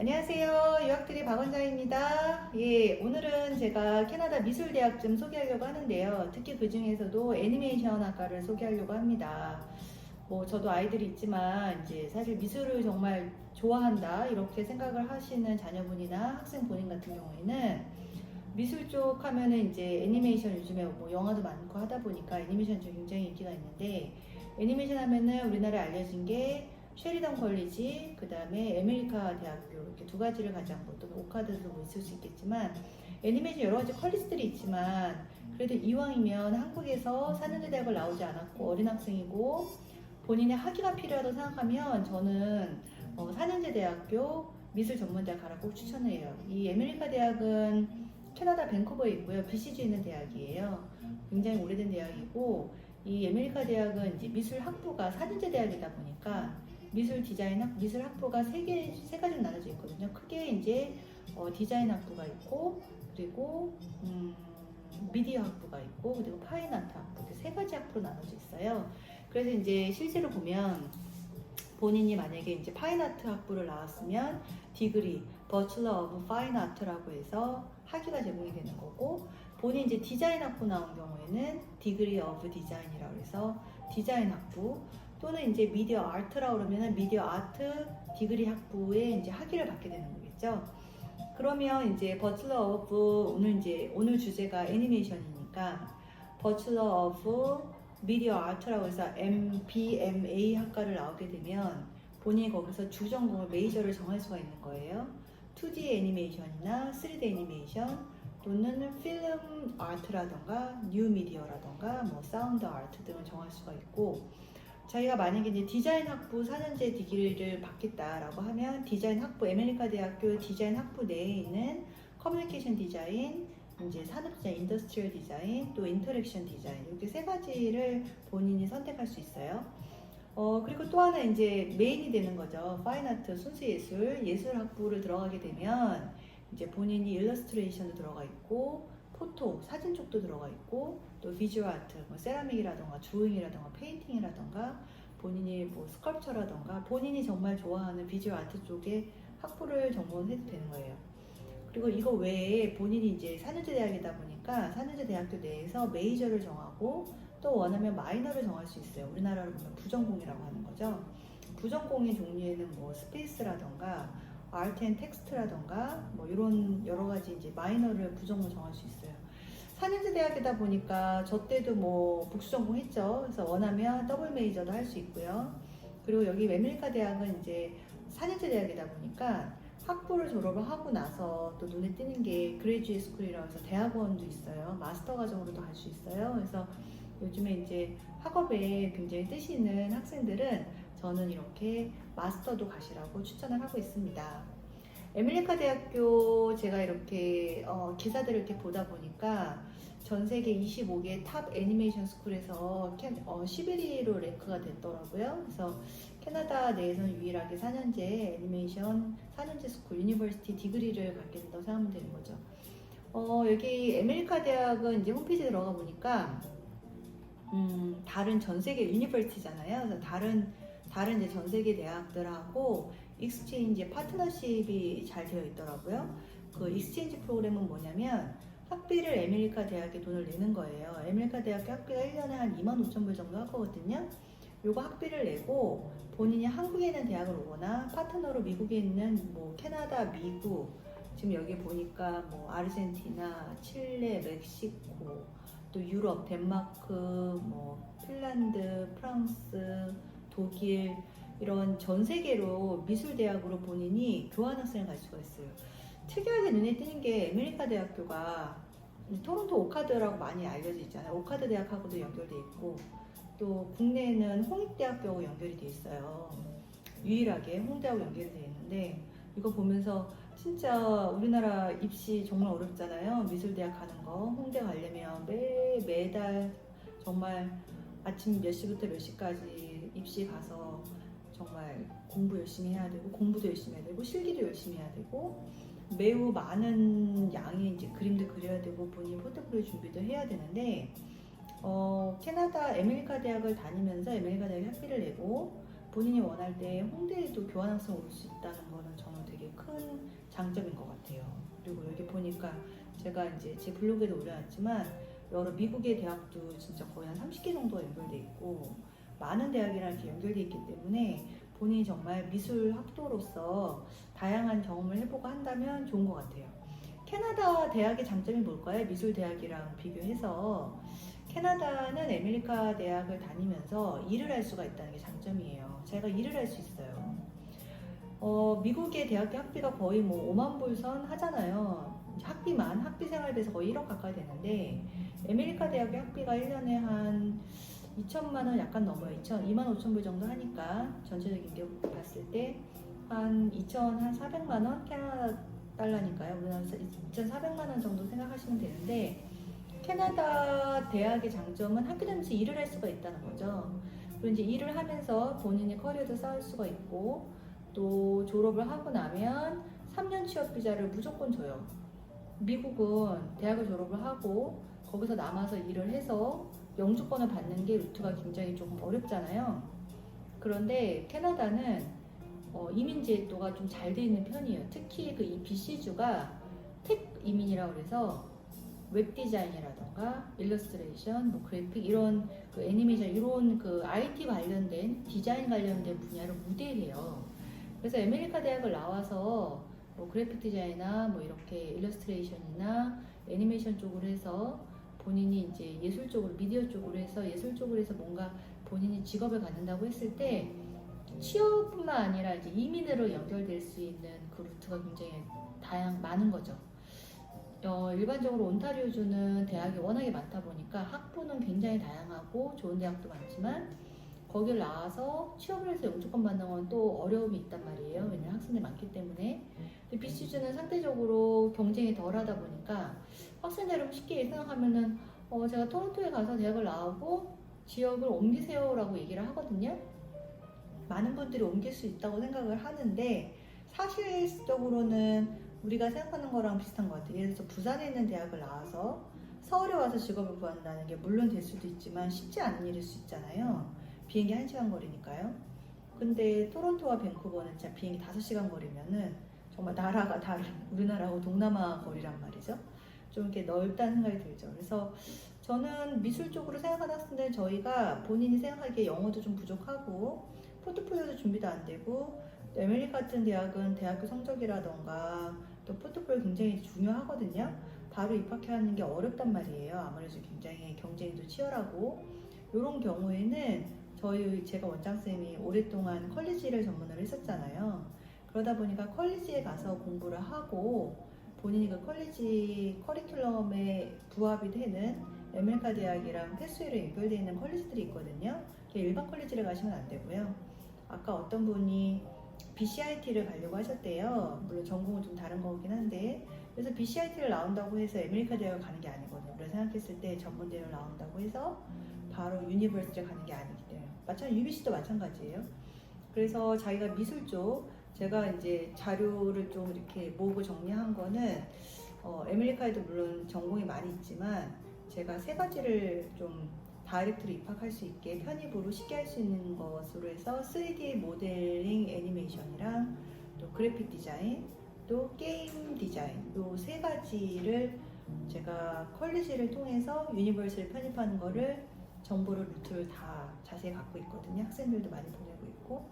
안녕하세요. 유학들의 박원장입니다. 예, 오늘은 제가 캐나다 미술대학 좀 소개하려고 하는데요. 특히 그 중에서도 애니메이션 학과를 소개하려고 합니다. 저도 아이들이 있지만, 이제 사실 미술을 정말 좋아한다, 이렇게 생각을 하시는 자녀분이나 학생 본인 같은 경우에는 미술 쪽 하면은 이제 애니메이션 요즘에 영화도 많고 하다 보니까 애니메이션 쪽 굉장히 인기가 있는데, 애니메이션 하면은 우리나라에 알려진 게 쉐리던 컬리지, 그 다음에 에메리카 대학교, 이렇게 두 가지를 가장 또는 오카드도 있을 수 있겠지만, 애니메이션 여러 가지 컬리지들이 있지만, 그래도 이왕이면 한국에서 4년제 대학을 나오지 않았고 어린 학생이고 본인의 학위가 필요하다고 생각하면 저는 4년제 대학교 미술 전문대학 가라 꼭 추천해요. 이 에메리카 대학은 캐나다 밴쿠버에 있고요. BC주에 있는 대학이에요. 굉장히 오래된 대학이고, 이 에메리카 대학은 이제 미술 학부가 4년제 대학이다 보니까 미술 학부가 세 가지로 나눠져 있거든요. 크게 이제 디자인 학부가 있고, 그리고 미디어 학부가 있고, 그리고 파인 아트 학부, 이렇게 세 가지 학부로 나눠져 있어요. 그래서 이제 실제로 보면 본인이 만약에 이제 파인 아트 학부를 나왔으면 디그리 버첼러 오브 파인 아트라고 해서 학위가 제공이 되는 거고, 본인 이제 디자인 학부 나온 경우에는 디그리 오브 디자인이라고 해서 디자인 학부, 또는 이제 미디어 아트라고 그러면은 미디어 아트 디그리 학부에 이제 학위를 받게 되는 거겠죠. 그러면 이제 버첼러 오브, 오늘 주제가 애니메이션이니까 버첼러 오브 미디어 아트라고 해서 BMA 학과를 나오게 되면 본인이 거기서 주전공을 메이저를 정할 수가 있는 거예요. 2D 애니메이션이나 3D 애니메이션, 또는 필름 아트라던가 뉴 미디어라던가 사운드 아트 등을 정할 수가 있고, 자기가 만약에 이제 디자인 학부 4년제 디그리를 받겠다라고 하면 디자인 학부, 아메리카 대학교 디자인 학부 내에 있는 커뮤니케이션 디자인, 이제 산업 디자인, 인더스트리얼 디자인, 또 인터랙션 디자인, 이렇게 세 가지를 본인이 선택할 수 있어요. 그리고 또 하나 이제 메인이 되는 거죠. 파인 아트, 순수 예술 학부를 들어가게 되면 이제 본인이 일러스트레이션도 들어가 있고, 포토, 사진 쪽도 들어가 있고, 또 비주얼 아트, 세라믹이라던가 드로잉이라던가 페인팅이라던가 본인이 스컬프처라던가 본인이 정말 좋아하는 비주얼 아트 쪽에 학부를 전공해도 되는 거예요. 그리고 이거 외에 본인이 이제 4년제 대학이다 보니까 4년제 대학교 내에서 메이저를 정하고 또 원하면 마이너를 정할 수 있어요. 우리나라로 보면 부전공이라고 하는 거죠. 부전공의 종류에는 스페이스라던가 아트 앤 텍스트라던가 이런 여러 가지 이제 마이너를 부전공 정할 수 있어요. 4년제 대학이다 보니까 저 때도 복수 전공했죠. 그래서 원하면 더블 메이저도 할 수 있고요. 그리고 여기 아메리카 대학은 이제 4년제 대학이다 보니까 학부를 졸업을 하고 나서 또 눈에 띄는 게 그레이주에이트 스쿨이라고 해서 대학원도 있어요. 마스터 과정으로도 갈 수 있어요. 그래서 요즘에 이제 학업에 굉장히 뜻이 있는 학생들은 저는 이렇게 마스터도 가시라고 추천을 하고 있습니다. 아메리카 대학교 제가 이렇게 기사들을 이렇게 보다 보니까 전 세계 25개 탑 애니메이션 스쿨에서 11위로 랭크가 됐더라고요. 그래서 캐나다 내에서는 유일하게 4년제 애니메이션 4년제 스쿨 유니버시티 디그리를 갖게 된다고 생각하면 되는 거죠. 여기 아메리카 대학은 이제 홈페이지에 들어가 보니까 다른 전 세계 유니버시티잖아요. 그래서 다른 이제 전 세계 대학들하고 익스체인지 파트너십이 잘 되어 있더라고요. 그 익스체인지 프로그램은 뭐냐면 학비를 아메리카 대학에 돈을 내는 거예요. 아메리카 대학교 학비가 1년에 한 25,000불 정도 하거든요. 요거 학비를 내고 본인이 한국에 있는 대학을 오거나 파트너로 미국에 있는 캐나다, 미국, 지금 여기 보니까 아르헨티나, 칠레, 멕시코, 또 유럽, 덴마크, 핀란드, 프랑스, 독일, 이런 전 세계로 미술 대학으로 본인이 교환학생을 갈 수가 있어요. 특이하게 눈에 띄는 게 아메리카 대학교가 토론토 오카드라고 많이 알려져 있잖아요. 오카드 대학하고도 연결돼 있고, 또 국내에는 홍익대학교하고 연결이 돼 있어요. 유일하게 홍대하고 연결이 돼 있는데, 이거 보면서 진짜 우리나라 입시 정말 어렵잖아요. 미술대학 가는 거 홍대 가려면 매달 정말 아침 몇 시부터 몇 시까지 입시 가서 정말 공부 열심히 해야 되고, 공부도 열심히 해야 되고, 실기도 열심히 해야 되고, 매우 많은 양의 이제 그림도 그려야 되고, 본인 포트폴리오 준비도 해야 되는데, 캐나다 아메리카 대학을 다니면서 아메리카 대학에 학비를 내고, 본인이 원할 때 홍대에도 교환학생 올 수 있다는 거는 저는 되게 큰 장점인 것 같아요. 그리고 여기 보니까 제가 이제 제 블로그에도 올려놨지만 여러 미국의 대학도 진짜 거의 한 30개 정도가 연결돼 있고 많은 대학이랑 이렇게 연결돼 있기 때문에 본인이 정말 미술 학도로서 다양한 경험을 해보고 한다면 좋은 것 같아요. 캐나다 대학의 장점이 뭘까요? 미술 대학이랑 비교해서 캐나다는 아메리카 대학을 다니면서 일을 할 수가 있다는 게 장점이에요. 제가 일을 할 수 있어요. 미국의 대학교 학비가 거의 뭐 5만 불 선 하잖아요. 학비 생활비에서 거의 1억 가까이 되는데 아메리카 대학교 학비가 1년에 한 2천만 원 약간 넘어요. 2만 5천 불 정도 하니까 전체적인 게 봤을 때 한 400만 원 캐나다 달러니까요. 우리나라에서 2,400만 원 정도 생각하시면 되는데 캐나다 대학의 장점은 학교 다니면서 일을 할 수가 있다는 거죠. 그리고 이제 일을 하면서 본인의 커리어도 쌓을 수가 있고 또 졸업을 하고 나면 3년 취업 비자를 무조건 줘요. 미국은 대학을 졸업을 하고 거기서 남아서 일을 해서 영주권을 받는 게 루트가 굉장히 조금 어렵잖아요. 그런데 캐나다는 이민 제도가 좀 잘 돼 있는 편이에요. 특히 그 이 BC주가 텍 이민이라고 그래서 웹 디자인이라던가 일러스트레이션, 뭐 그래픽 이런 그 애니메이션 이런 그 IT 관련된 디자인 관련된 분야를 우대해요. 그래서 아메리카 대학을 나와서 뭐 그래픽 디자인이나 뭐 이렇게 일러스트레이션이나 애니메이션 쪽으로 해서 본인이 이제 예술 쪽으로 미디어 쪽으로 해서 예술 쪽으로 해서 뭔가 본인이 직업을 갖는다고 했을 때 취업뿐만 아니라 이제 이민으로 연결될 수 있는 그 루트가 굉장히 많은 거죠. 일반적으로 온타리오주는 대학이 워낙에 많다 보니까 학부는 굉장히 다양하고 좋은 대학도 많지만 거길 나와서 취업을 해서 영주권 받는 건 또 어려움이 있단 말이에요. 왜냐면 학생들이 많기 때문에. 근데 BC주는 상대적으로 경쟁이 덜 하다 보니까 학생들은 쉽게 생각하면은 제가 토론토에 가서 대학을 나오고 지역을 옮기세요라고 얘기를 하거든요. 많은 분들이 옮길 수 있다고 생각을 하는데 사실적으로는 우리가 생각하는 거랑 비슷한 것 같아요. 예를 들어서 부산에 있는 대학을 나와서 서울에 와서 직업을 구한다는 게 물론 될 수도 있지만 쉽지 않은 일일 수 있잖아요. 비행기 1시간 거리니까요. 근데 토론토와 밴쿠버는 진짜 비행기 5시간 거리면은 정말 나라가 다른 우리나라하고 동남아 거리란 말이죠. 좀 이렇게 넓다는 생각이 들죠. 그래서 저는 미술 쪽으로 생각하는 학생들은 저희가 본인이 생각하기에 영어도 좀 부족하고 포트폴리오도 준비도 안 되고 아메리카 같은 대학은 대학교 성적이라던가 또 포트폴리오 굉장히 중요하거든요. 바로 입학하는 게 어렵단 말이에요. 아무래도 굉장히 경쟁도 치열하고 이런 경우에는 제가 원장쌤이 오랫동안 컬리지를 전문으로 했었잖아요. 그러다 보니까 컬리지에 가서 공부를 하고 본인이 그 컬리지 커리큘럼에 부합이 되는 아메리카 대학이랑 패스웨이로 연결되어 있는 컬리지들이 있거든요. 일반 컬리지를 가시면 안 되고요. 아까 어떤 분이 BCIT를 가려고 하셨대요. 물론 전공은 좀 다른 거긴 한데 그래서 BCIT를 나온다고 해서 아메리카 대학을 가는 게 아니거든요. 우리가 생각했을 때 전문대를 나온다고 해서 바로 유니버시티를 가는 게 아니기 때문에 UBC도 마찬가지예요. 그래서 자기가 미술 쪽 제가 이제 자료를 좀 이렇게 모으고 정리한 거는 아메리카에도 물론 전공이 많이 있지만 제가 3가지를 좀 다이렉트로 입학할 수 있게 편입으로 쉽게 할 수 있는 것으로 해서 3D 모델링 애니메이션이랑 또 그래픽 디자인 또 게임 디자인 요 3가지를 제가 컬리지를 통해서 유니버스를 편입하는 거를 정보를 루트를 다 자세히 갖고 있거든요. 학생들도 많이 보내고 있고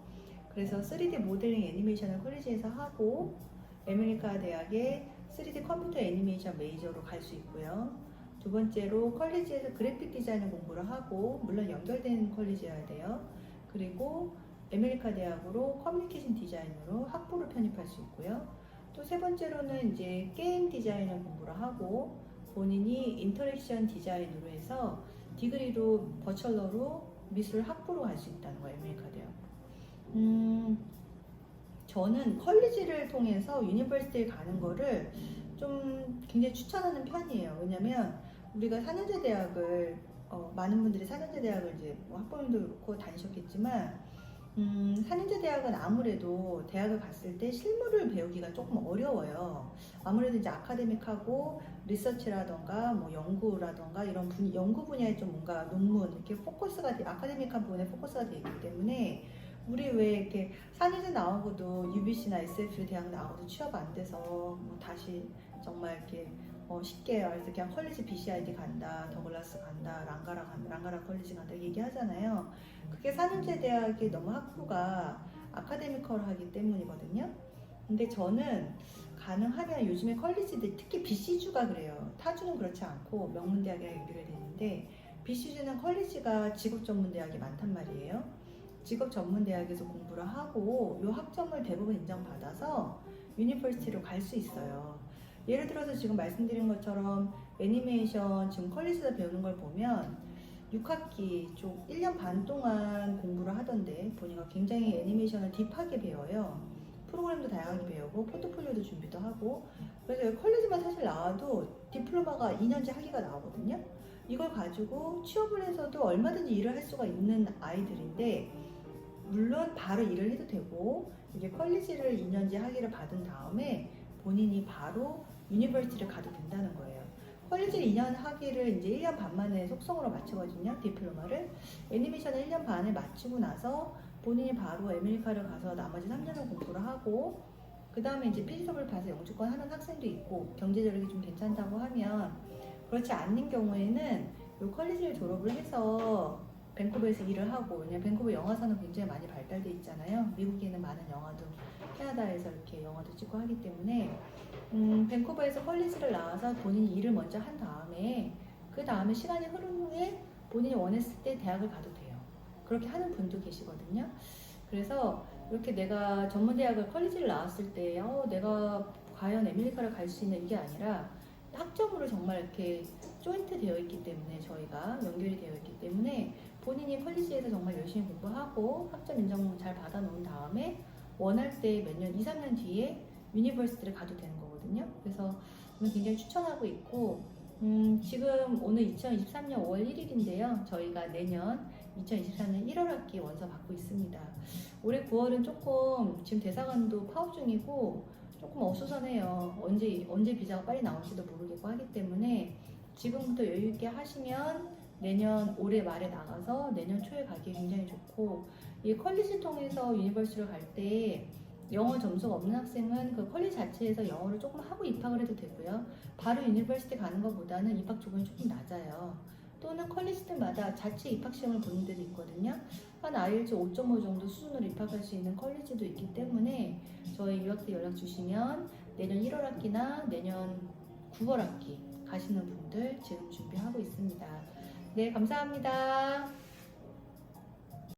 그래서 3D 모델링 애니메이션을 컬리지에서 하고 아메리카 대학의 3D 컴퓨터 애니메이션 메이저로 갈 수 있고요. 두 번째로 컬리지에서 그래픽 디자인을 공부를 하고 물론 연결된 컬리지여야 돼요. 그리고 아메리카 대학으로 커뮤니케이션 디자인으로 학부를 편입할 수 있고요. 또 세 번째로는 이제 게임 디자인을 공부를 하고 본인이 인터랙션 디자인으로 해서 디그리로 버철러로 미술 학부로 갈 수 있다는 거예요. 아메리카 대학. 저는 컬리지를 통해서 유니버시티에 가는 거를 좀 굉장히 추천하는 편이에요. 왜냐면 우리가 4년제 대학을 많은 분들이 4년제 대학을 이제 뭐 학부모님도 그렇고 다니셨겠지만 4년제 대학은 아무래도 대학을 갔을 때 실무를 배우기가 조금 어려워요. 아무래도 이제 아카데믹하고 리서치라던가 뭐 연구라던가 이런 연구 분야에 좀 뭔가 논문 이렇게 아카데믹한 부분에 포커스가 되어 있기 때문에 우리 왜 이렇게 산이대 나오고도 UBC나 SF 대학 나오고도 취업 안 돼서 뭐 다시 정말 이렇게 쉽게 말해서 그냥 컬리지 BCID 간다, 더글라스 간다, 랑가라 간다, 랑가라 컬리지 간다 얘기하잖아요. 그게 산인제 대학이 너무 학부가 아카데미컬하기 때문이거든요. 근데 저는 가능하면 요즘에 컬리지들 특히 BC주가 그래요. 타주는 그렇지 않고 명문대학이랑 연결되는데 BC주는 컬리지가 직업전문대학이 많단 말이에요. 직업전문대학에서 공부를 하고 요 학점을 대부분 인정받아서 유니버시티로 갈 수 있어요. 예를 들어서 지금 말씀드린 것처럼 애니메이션 지금 컬리지에서 배우는 걸 보면 6학기 쪽 1년 반 동안 공부를 하던데 보니까 굉장히 애니메이션을 딥하게 배워요. 프로그램도 다양하게 배우고 포트폴리오도 준비도 하고 그래서 컬리지만 사실 나와도 디플로마가 2년제 학위가 나오거든요. 이걸 가지고 취업을 해서도 얼마든지 일을 할 수가 있는 아이들인데 물론 바로 일을 해도 되고 이게 컬리지를 2년제 학위를 받은 다음에 본인이 바로 유니버시티를 가도 된다는 거예요. 컬리지 2년 학위를 이제 1년 반 만에 속성으로 마치거든요. 디플로마를. 애니메이션을 1년 반에 마치고 나서 본인이 바로 아메리카를 가서 나머지 3년을 공부를 하고 그 다음에 이제 피지컬을 봐서 영주권 하는 학생도 있고 경제적으로 좀 괜찮다고 하면 그렇지 않는 경우에는 이 컬리지를 졸업을 해서 밴쿠버에서 일을 하고 왜냐면 밴쿠버 영화사는 굉장히 많이 발달돼 있잖아요. 미국에는 많은 영화도 캐나다에서 이렇게 영화도 찍고 하기 때문에 밴쿠버에서 컬리지를 나와서 본인이 일을 먼저 한 다음에 그 다음에 시간이 흐른 후에 본인이 원했을 때 대학을 가도 돼요. 그렇게 하는 분도 계시거든요. 그래서 이렇게 내가 전문대학을 컬리지를 나왔을 때 내가 과연 아메리카를 갈 수 있는 이게 아니라 학점으로 정말 이렇게 조인트 되어 있기 때문에 저희가 연결이 되어 있기 때문에 본인이 컬리지에서 정말 열심히 공부하고 학점 인정 잘 받아 놓은 다음에 원할 때 몇 년, 2, 3년 뒤에 유니버시티를 가도 되는 거거든요. 그래서 저는 굉장히 추천하고 있고 지금 오늘 2023년 5월 1일인데요. 저희가 내년 2023년 1월 학기 원서 받고 있습니다. 올해 9월은 조금 지금 대사관도 파업 중이고 조금 어수선해요. 언제 비자가 빨리 나올지도 모르겠고 하기 때문에 지금부터 여유 있게 하시면 내년 올해 말에 나가서 내년 초에 가기 굉장히 좋고 이 컬리지 통해서 유니버시티를 갈 때 영어 점수가 없는 학생은 그 컬리지 자체에서 영어를 조금 하고 입학을 해도 되고요. 바로 유니버시티 가는 것보다는 입학 조건이 조금 낮아요. 또는 컬리지들마다 자체 입학 시험을 보는 데도 있거든요. 한 IELTS 5.5 정도 수준으로 입학할 수 있는 컬리지도 있기 때문에 저희 유학대 연락 주시면 내년 1월 학기나 내년 9월 학기 가시는 분들 지금 준비하고 있습니다. 네, 감사합니다.